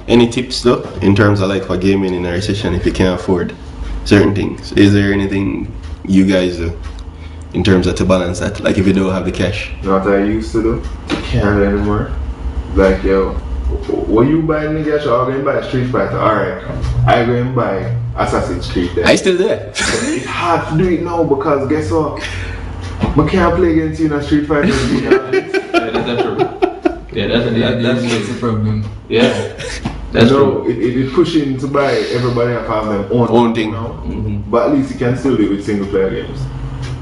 Any tips though, in terms of like for gaming in a recession if you can't afford certain things? Is there anything you guys do in terms of to balance that? Like if you don't have the cash? You know what I used to do? Can't anymore. Like yo, when you buy nigga, I'm going to buy Street Fighter. Alright, I go and buy Assassin's Creed then. I still do that. It's hard to do it now because guess what? I can't play against you in a Street Fighter. Yeah, that's true. Yeah, that's the problem. Yeah, that's true. It's pushing to buy everybody have their own thing. Now. But at least you can still do it with single player games.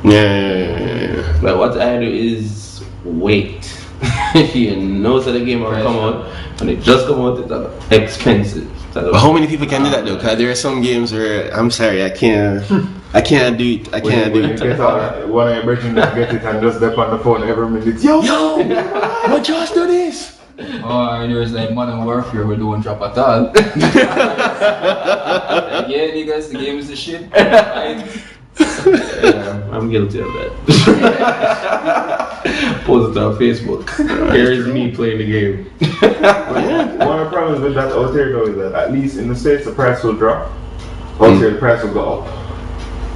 Yeah. But what I do is wait. You know that the game will come out, and it just come out, it's expensive. But how many people can do that though? Because there are some games where I'm sorry, I can't do it. I can't do it. One of your brethren that get it and just step on the phone every minute. Yo, what just do this? Or there's like Modern Warfare where they don't drop at all. Yeah, niggas, the game is the shit. Yeah, I'm guilty of that. Post it on Facebook. Here is me playing the game. One of the problems with that out there though is that at least in the States the price will drop. Out there the price will go up.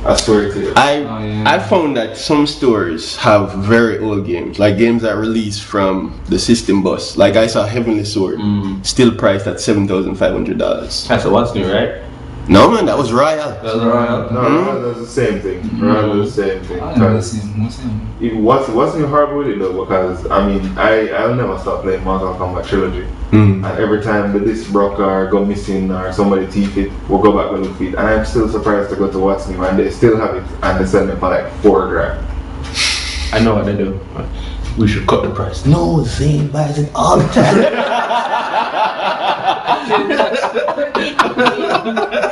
I swear to you. I found that some stores have very old games, like games that released from the system bus. Like I saw Heavenly Sword, still priced at $7,500. That's what's new, right? No man, that was Royal. That was Royal. No, that's the same thing. Royal is the same thing. What's new hard with it though? Because I mean, I'll never stop playing Mortal Kombat Trilogy. And every time the disc broke or go missing or somebody teeth it, we'll go back and look for it. And I'm still surprised to go to what's new and they still have it and they sell it for like $4,000. I know what they do. We should cut the price. No, Zane buys it all the time.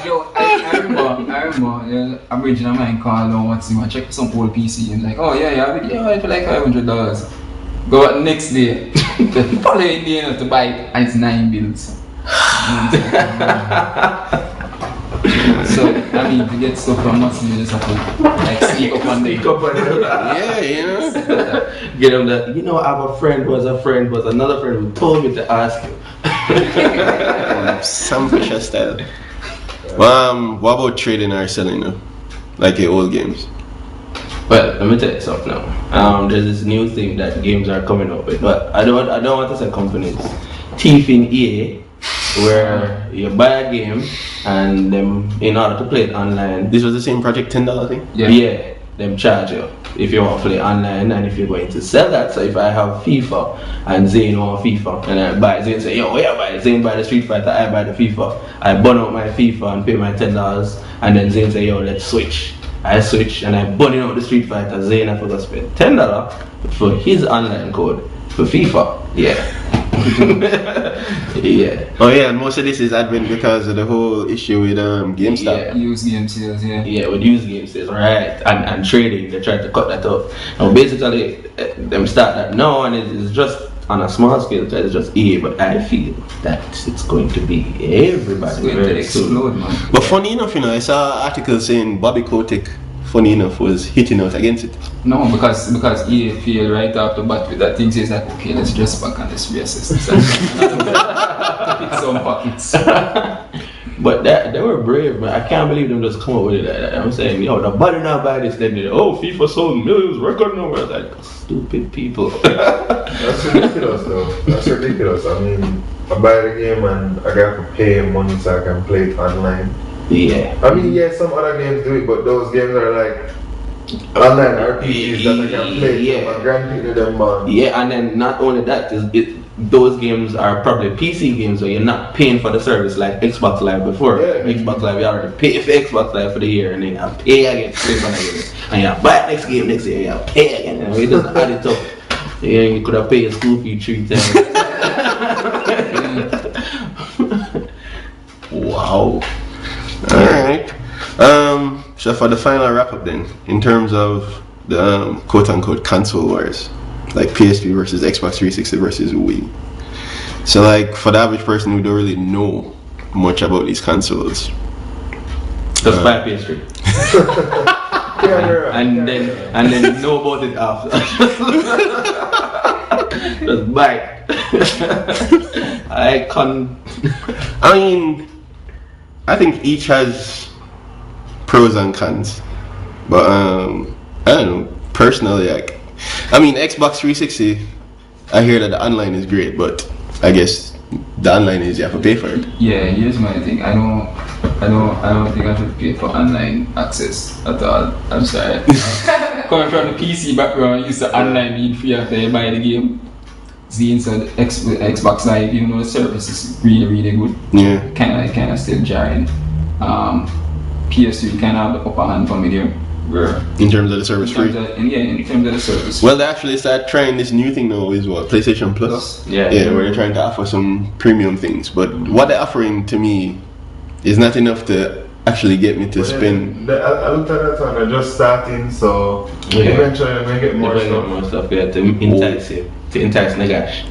Yo, I remember, I'm bridging a man called on what's new. I checked some old PC and like, oh yeah, I feel like $500. Go out the next day, the following day you have to buy it and it's 9 bills. So, I mean, to get stuff from what's new, you just have to like sneak up on them. Yeah, you know. Get them that, you know, I have a friend was another friend who told me to ask you. Some pressure style. What about trading or selling now? Like your old games? Well, let me tell you something now. There's this new thing that games are coming up with, but I don't want to say companies. Thieving EA, where you buy a game and them in order to play it online. This was the same project $10 thing? Yeah, them charge you if you want to play online and if you're going to sell that. So if I have FIFA and Zane want FIFA and I buy Zane, say yo, where I buy Zane buy the Street Fighter, I buy the FIFA. I burn out my FIFA and pay my $10 and then Zane say yo, let's switch. I switch and I burn out the Street Fighter. Zane I forgot to spend $10 for his online code for FIFA. Yeah. Yeah. Oh yeah, and most of this is advent because of the whole issue with GameStop. Yeah, used game sales, Yeah, with used game sales, right? And trading, they tried to cut that off. Now basically, them start that now, and it's just on a small scale. It's just EA, but I feel that it's going to be everybody. It's going to explode, man. But funny enough, you know, I saw an article saying Bobby Kotick, funny enough, was hitting out against it. No, because EA feel right off the bat with that thing says like, okay, let's just back on this reassess. Pick some pockets. But they were brave, man. I can't believe them just come up with it like that. I'm saying, yo, nobody now buy this. Then FIFA sold millions, record numbers. Like, stupid people. That's ridiculous though. That's ridiculous. I mean, I buy the game and I got to pay money so I can play it online. Yeah. I mean, yeah, some other games do it, but those games are like online RPGs that I can play. Yeah. My grandkids them, man. Yeah, and then not only that, those games are probably PC games where you're not paying for the service like Xbox Live before. Yeah. Xbox Live, you already pay for Xbox Live for the year and then you have to pay again for the and you have to buy next game next year, you have to pay again. And it doesn't add it up. Yeah, you could have paid your school fee 3 times. Wow. Alright. So for the final wrap up then, in terms of the quote unquote console wars, like PS3 versus Xbox 360 versus Wii. So like for the average person who don't really know much about these consoles, Just buy a PS3. And then know about it after. Just bite. I mean, I think each has pros and cons, but I don't know. Personally, like, I mean, Xbox 360. I hear that the online is great, but I guess the online is you have to pay for it. Yeah, here's my thing. I don't think I should pay for online access at all. I'm sorry. Coming from the PC background, I used to online being free after you buy the game. The inside Xbox Live, even though the service is really good. Yeah. Kind of still jarring. PS3 kind of have the upper hand for me there. Where In terms of the service free. in terms of the service. Well, they actually start trying this new thing now. Is what, PlayStation Plus? Yeah. Where they're trying to offer some premium things, but what they're offering to me is not enough to actually get me to spend. I looked at that one, they're just starting, so eventually I'm gonna get more stuff. Yeah, to entice you, to entice Nagash.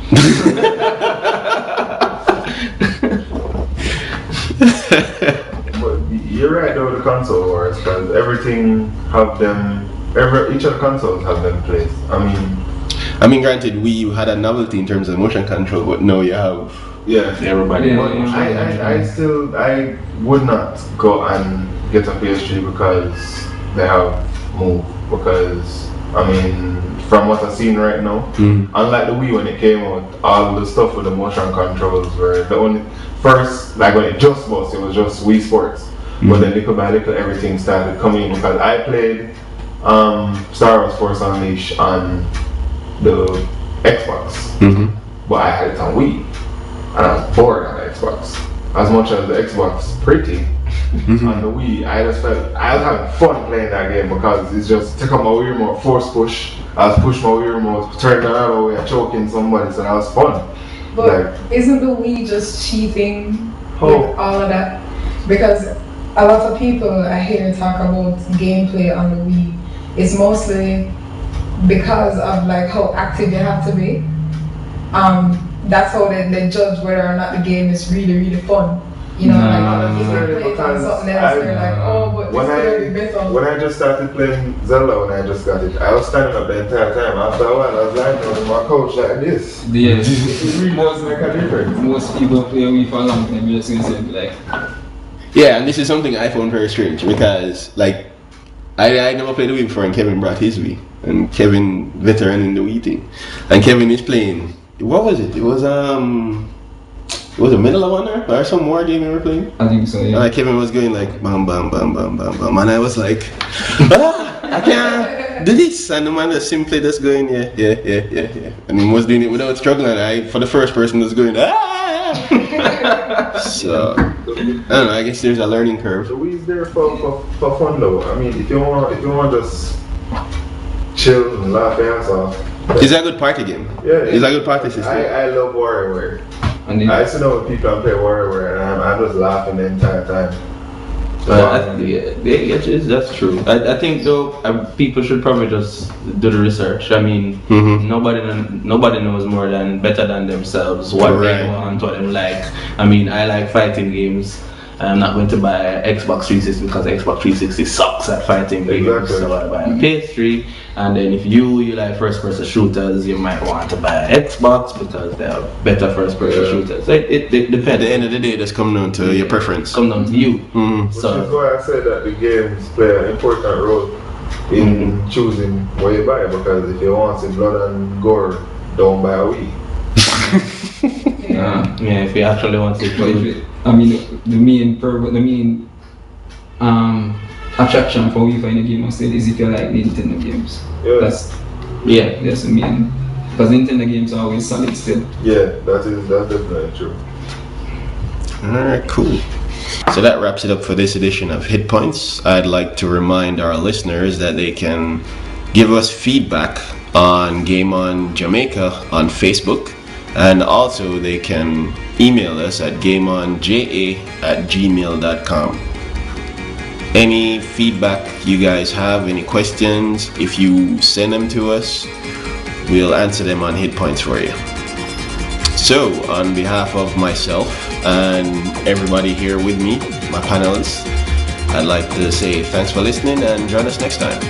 But you're right though, the console wars, because everything have them. Each of the consoles have them placed. I mean, granted, Wii U had a novelty in terms of motion control, but now you have Everybody. I would not go and get a PS3 because they have Move. Because from what I've seen right now, unlike the Wii when it came out, all the stuff with the motion controls were the only first, like when it just was, it was just Wii Sports. But then little by little everything started coming in, because I played Star Wars Force Unleashed on the Xbox, but I had it on Wii, and I was bored on the Xbox. As much as the Xbox pretty, on the Wii, I just felt I was having fun playing that game, because it's just take out my Wii remote, force push. I was push my Wii remote, turn the other way, and choking somebody, so that was fun. But isn't the Wii just cheating with all of that? Because a lot of people I hear talk about gameplay on the Wii. It's mostly because of like how active you have to be. That's how they judge whether or not the game is really fun. You know, like other people play it on something else, they're like, oh, but this could be better. When I just started playing Zelda, when I just got it, I was standing up the entire time. After a while, I was lying on my couch like this. Yeah. It really was make a difference. Most people play Wii for a long time, you're just gonna say like. Yeah, and this is something I found very strange, because like I never played the Wii before, and Kevin brought his Wii, and Kevin veteran in the Wii thing, and Kevin is playing. What was it? It was a Medal of Honor or some war game we were playing. I think so. Yeah. Kevin was going like bam bam bam bam bam bam, and I was like, I can't do this, and the man just simply just going yeah, and he was doing it without struggling. I, for the first person, was going So I don't know. I guess there's a learning curve. The Wii's there for fun though. If you want just chill and laugh your ass off. It's a good party game. Yeah, it's a good party system. I love WarioWare. I used to know when people play WarioWare, and I'm just laughing the entire time. That's true. I think though people should probably just do the research. Nobody knows better than themselves what they want, what they like. I like fighting games. I'm not going to buy an Xbox 360 because Xbox 360 sucks at fighting games. So I buy a PS3, and then if you like first-person shooters, you might want to buy an Xbox because they have better first-person shooters. So it depends. At the end of the day, it just comes down to your preference. Come down to you. Which is why I said that the games play an important role in choosing what you buy, because if you want some blood and gore, don't buy a Wii. If you actually want to play. The main attraction for Wii for any game is if you like Nintendo games. Yeah. That's the main. Because Nintendo games are always solid still. Yeah, that's definitely true. Alright, cool. So that wraps it up for this edition of Hit Points. I'd like to remind our listeners that they can give us feedback on GameonJamaica on Facebook, and also they can email us at GameonJA@gmail.com. Any feedback you guys have, any questions, if you send them to us, we'll answer them on Hit Points for you. So, on behalf of myself and everybody here with me, my panelists, I'd like to say thanks for listening and join us next time.